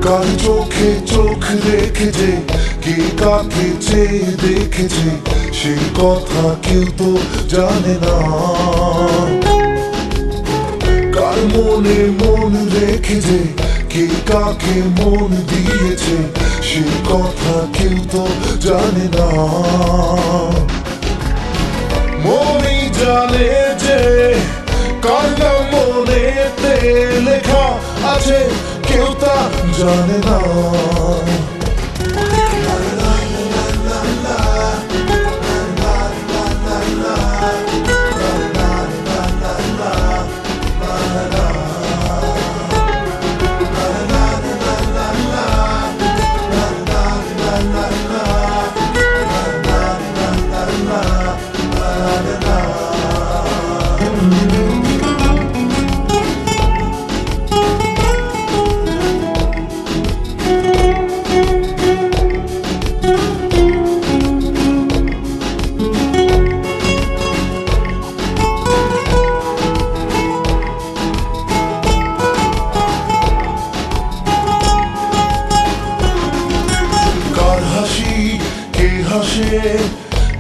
কার চোখে চোখ রেখেছে, কে কাকে চেয়ে দেখেছে, সেই কথা কেউ তো জানে না। কার মনে মন রেখেছে, কে কাকে মন দিয়েছে, সেই কথা কেউ তো জানে না। মনই জানে যে কার নাম মনেতে লেখা আছে, কেউ তা জানে না।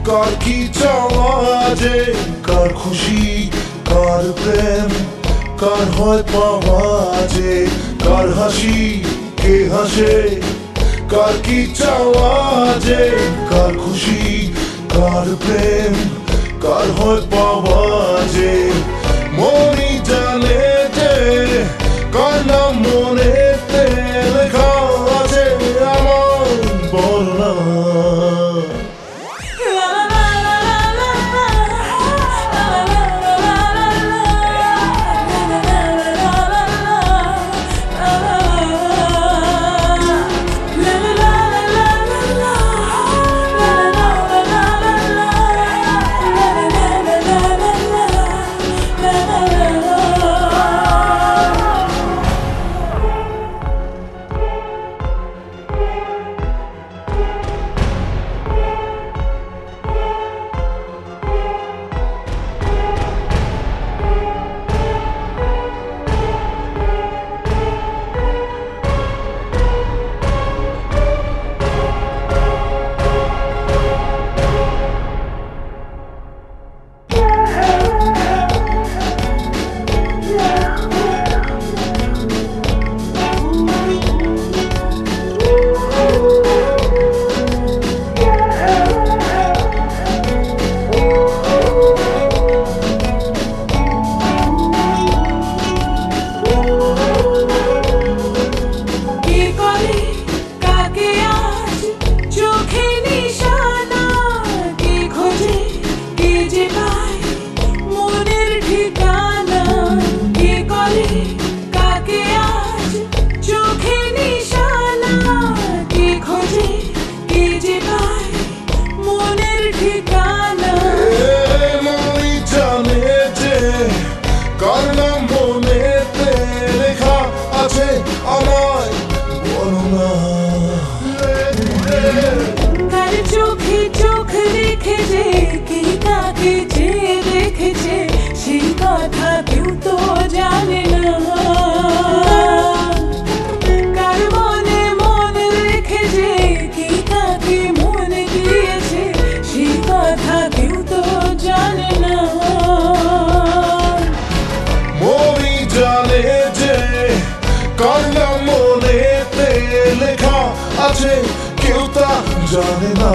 কার কি চাওয়া যে, কার খুশি কার প্রেম, কার হয় পাওয়া যে, কার হাসি কে হাসে, কার কি চাওয়া যে, কার খুশি কার প্রেম, কার হয় পাওয়া যে। মনই জানে যে কার নাম মনেতে লেখা আছে, আমার বল না। কার চোখে চোখ রেখেছে, কে কাকে চেয়ে দেখেছে, সেই কথা কেউ তো জানে না। কার মনে মন রেখেছে, কে কাকে মন দিয়েছে, সেই কথা কেউ তো জানে না। মনই জানে যে কার নাম মনেতে লেখা আছে, কেউ তা জানে না।